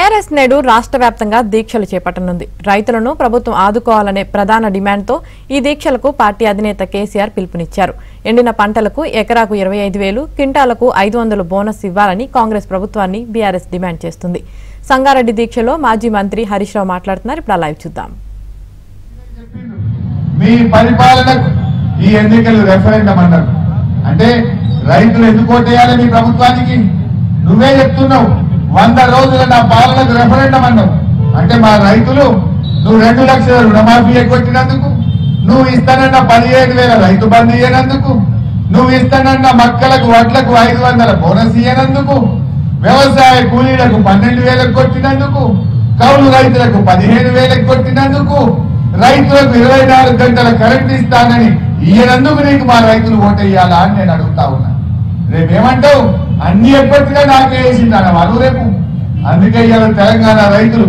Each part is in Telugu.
బీఆర్ఎస్ నేడు రాష్ట్ర వ్యాప్తంగా దీక్షలు చేపట్టనుంది. రైతులను ప్రభుత్వం ఆదుకోవాలనే ప్రధాన డిమాండ్తో ఈ దీక్షలకు పార్టీ అధినేత కేసీఆర్ పిలుపునిచ్చారు. ఎండిన పంటలకు ఎకరాకు 25,000, క్వింటాలకు 500 బోనస్ ఇవ్వాలని కాంగ్రెస్ ప్రభుత్వాన్ని బీఆర్ఎస్ డిమాండ్ చేస్తుంది. సంగారెడ్డి దీక్షలో మాజీ మంత్రి హరీష్ రావు మాట్లాడుతున్నారు. ఇప్పుడు లైవ్ చూద్దాం. మీ పరిపాలనకు ఈ ఎన్నికలు రెఫరెండం అన్నారు. అంటే రైతులు ఎందుకు ఓటేయాలి మీ ప్రభుత్వానికి? నువ్వే చెప్తున్నావు 100 రోజుల నా పాలనకు రెఫరెండం అన్నావు. అంటే మా రైతులు నువ్వు 2 లక్షల రుణమాఫీ ఎగ్గొట్టినందుకు, నువ్వు ఇస్తానన్న 17,000 రైతు బంధు ఇయ్యనందుకు, నువ్వు ఇస్తానన్న మక్కలకు వడ్లకు 500 బోనస్ ఇయ్యనందుకు, వ్యవసాయ కూలీలకు 12,000 కొట్టినందుకు, కౌలు రైతులకు 15,000 కొట్టినందుకు, రైతులకు 24 గంటల కరెంట్ ఇస్తానని ఇయ్యనందుకు నీకు మా రైతులు ఓటేయాలా అని నేను అడుగుతా ఉన్నా. రేపేమంటావు? అన్ని ఎప్పటిగా నాకే వేసిందన్న వాళ్ళు రేపు. అందుకే ఇవాళ తెలంగాణ రైతులు,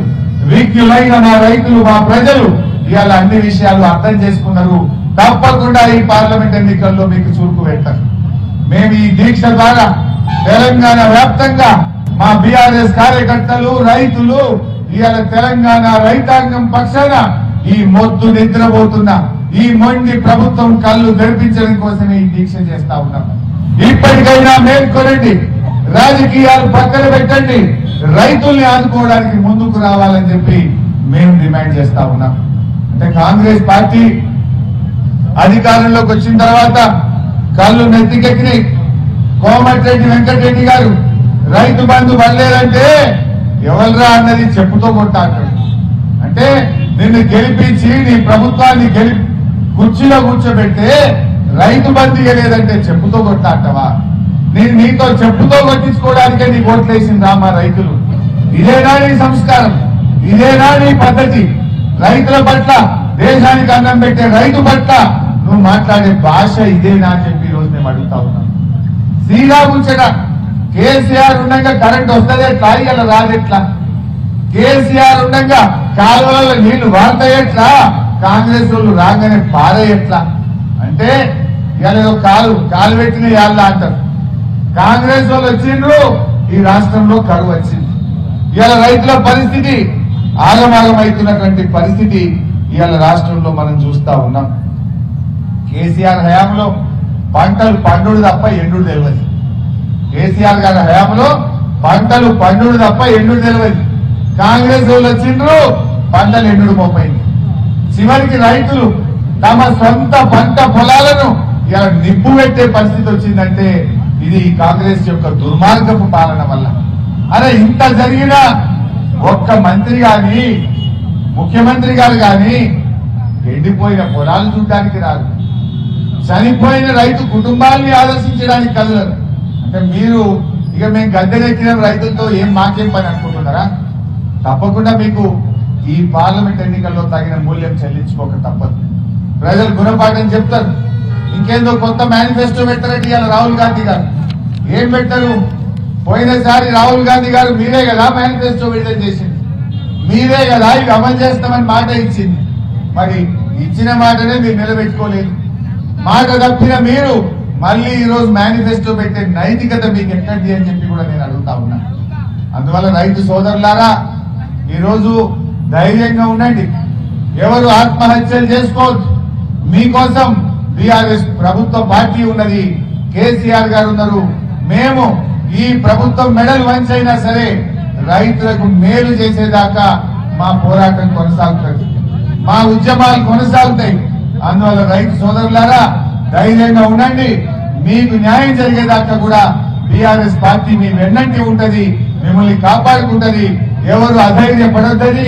విజ్ఞులైన మా రైతులు, మా ప్రజలు ఇవాళ అన్ని విషయాలు అర్థం చేసుకున్నారు. తప్పకుండా ఈ పార్లమెంట్ ఎన్నికల్లో మీకు చురుకు పెట్టారు. మేము ఈ దీక్ష ద్వారా తెలంగాణ వ్యాప్తంగా మా బీఆర్ఎస్ కార్యకర్తలు, రైతులు ఇవాళ తెలంగాణ రైతాంగం పక్షాన ఈ మొద్దు నిద్రపోతున్న ఈ మొండి ప్రభుత్వం కళ్ళు తెరిపించడం కోసమే ఈ దీక్ష చేస్తా ఉన్నాం. ఇప్పటికైనా మేల్కొనండి, రాజకీయాలు పక్కన పెట్టండి, రైతుల్ని ఆదుకోవడానికి ముందుకు రావాలని చెప్పి మేము డిమాండ్ చేస్తా ఉన్నాం. అంటే కాంగ్రెస్ పార్టీ అధికారంలోకి వచ్చిన తర్వాత కళ్ళు నెత్తికెక్కినాయి. కోమటిరెడ్డి వెంకటరెడ్డి గారు రైతు బంధు పడలేదంటే ఎవరురా అన్నది చెప్పుతో కొట్టా అంటాడు. అంటే నిన్ను గెలిపించి నీ ప్రభుత్వాన్ని కుర్చీలో కూర్చోబెట్టే రైతు బంధు ఇవ్వలేదంటే చెప్పుతో కొట్టా అంటావా? నేను నీతో చెప్పుతో కొట్టించుకోవడానికే నీ ఓట్లేసిందా మా రైతులు? ఇదేనా నీ సంస్కారం? ఇదేనా నీ పద్ధతి? రైతుల పట్ల, దేశానికి అన్నం పెట్టే రైతు పట్ల నువ్వు మాట్లాడే భాష ఇదేనా అని చెప్పి ఈరోజు మేము అడుగుతా ఉన్నాం. శ్రీరాముచట కేసీఆర్ ఉండగా కరెంట్ వస్తుంది ఎట్లా? ఇలా రాదెట్లా? కేసీఆర్ ఉండగా కాలువలలో నీళ్లు వాడతాయట్లా? కాంగ్రెస్ వాళ్ళు రాగానే పారేయట్లా? అంటే ఇలా కాలు పెట్టిన యాళ్ళ అంటారు. కాంగ్రెస్ వాళ్ళు వచ్చిండ్రు, ఈ రాష్ట్రంలో కరువు వచ్చింది. ఇవాళ రైతుల పరిస్థితి ఆగమాగమవుతున్నటువంటి పరిస్థితి ఇవాళ రాష్ట్రంలో మనం చూస్తా ఉన్నాం. కేసీఆర్ హయాంలో పంటలు పండుడు తప్ప ఎండుడు తెలియదు. కేసీఆర్ గారి హయాంలో పంటలు పండుడు తప్ప ఎండుడు తెలియదు. కాంగ్రెస్ వాళ్ళు వచ్చిండ్రు, పంటలు ఎండుడు మోపైంది. చివరికి రైతులు తమ సొంత పంట పొలాలను ఇలా నిప్పు పెట్టే పరిస్థితి వచ్చిందంటే ఇది కాంగ్రెస్ యొక్క దుర్మార్గపు పాలన వల్ల. అరే ఇంత జరిగినా ఒక్క మంత్రి గాని, ముఖ్యమంత్రి గారు గాని ఎండిపోయిన పొలాలు చూడడానికి రాదు, చనిపోయిన రైతు కుటుంబాలని ఆదర్శించడానికి కదలరు. అంటే మీరు ఇక మేము గద్దెనెక్కిన రైతులతో మాకేం పని అనుకుంటున్నారా? తప్పకుండా మీకు ఈ పార్లమెంట్ ఎన్నికల్లో తగిన మూల్యం చెల్లించుకోక తప్పదు. ప్రజలు గుణపాఠం చెప్తారు. ఇంకేందో కొత్త మేనిఫెస్టో పెట్టారంటే ఇవాళ రాహుల్ గాంధీ గారు ఏం పెట్టారు? పోయినసారి రాహుల్ గాంధీ గారు మీరే కదా మేనిఫెస్టో విడుదల చేసింది, మీరే కదా ఇవి అమలు చేస్తామని మాట ఇచ్చింది. మరి ఇచ్చిన మాటనే మీరు నిలబెట్టుకోలేదు. మాట తప్పిన మీరు మళ్ళీ ఈరోజు మేనిఫెస్టో పెట్టే నైతికత మీకు ఎక్కడిది అని చెప్పి కూడా నేను అడుగుతా ఉన్నా. అందువల్ల రైతు సోదరులారా ఈరోజు ధైర్యంగా ఉండండి, ఎవరు ఆత్మహత్యలు చేసుకోవద్దు. మీకోసం బీఆర్ఎస్ ప్రభుత్వ పార్టీ ఉన్నది, కేసీఆర్ గారు ఉన్నారు. మేము ఈ ప్రభుత్వం మెడల్ వంచైనా సరే రైతులకు మేలు చేసేదాకా మా పోరాటం కొనసాగుతుంది, మా ఉద్యమాలు కొనసాగుతాయి. అందువల్ల రైతు సోదరులారా ధైర్యంగా ఉండండి. మీకు న్యాయం జరిగేదాకా కూడా బీఆర్ఎస్ పార్టీ మీ వెన్నంటి ఉంటది, మిమ్మల్ని కాపాడుకుంటది. ఎవరు అధైర్యపడొద్దని,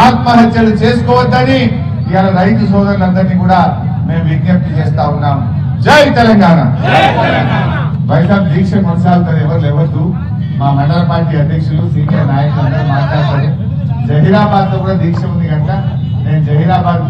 ఆత్మహత్యలు చేసుకోవద్దని ఇవాళ రైతు సోదరులందరినీ కూడా మేము విజ్ఞప్తి చేస్తా ఉన్నాం. జై తెలంగాణ. బయట దీక్ష కొనసాగుతుంది, ఎవరు లేవద్దు. మా మండల పార్టీ అధ్యక్షులు, సీనియర్ నాయకులు అందరూ మాట్లాడతారు. జహీరాబాద్ లో కూడా దీక్ష ఉంది కనుక నేను జహీరాబాద్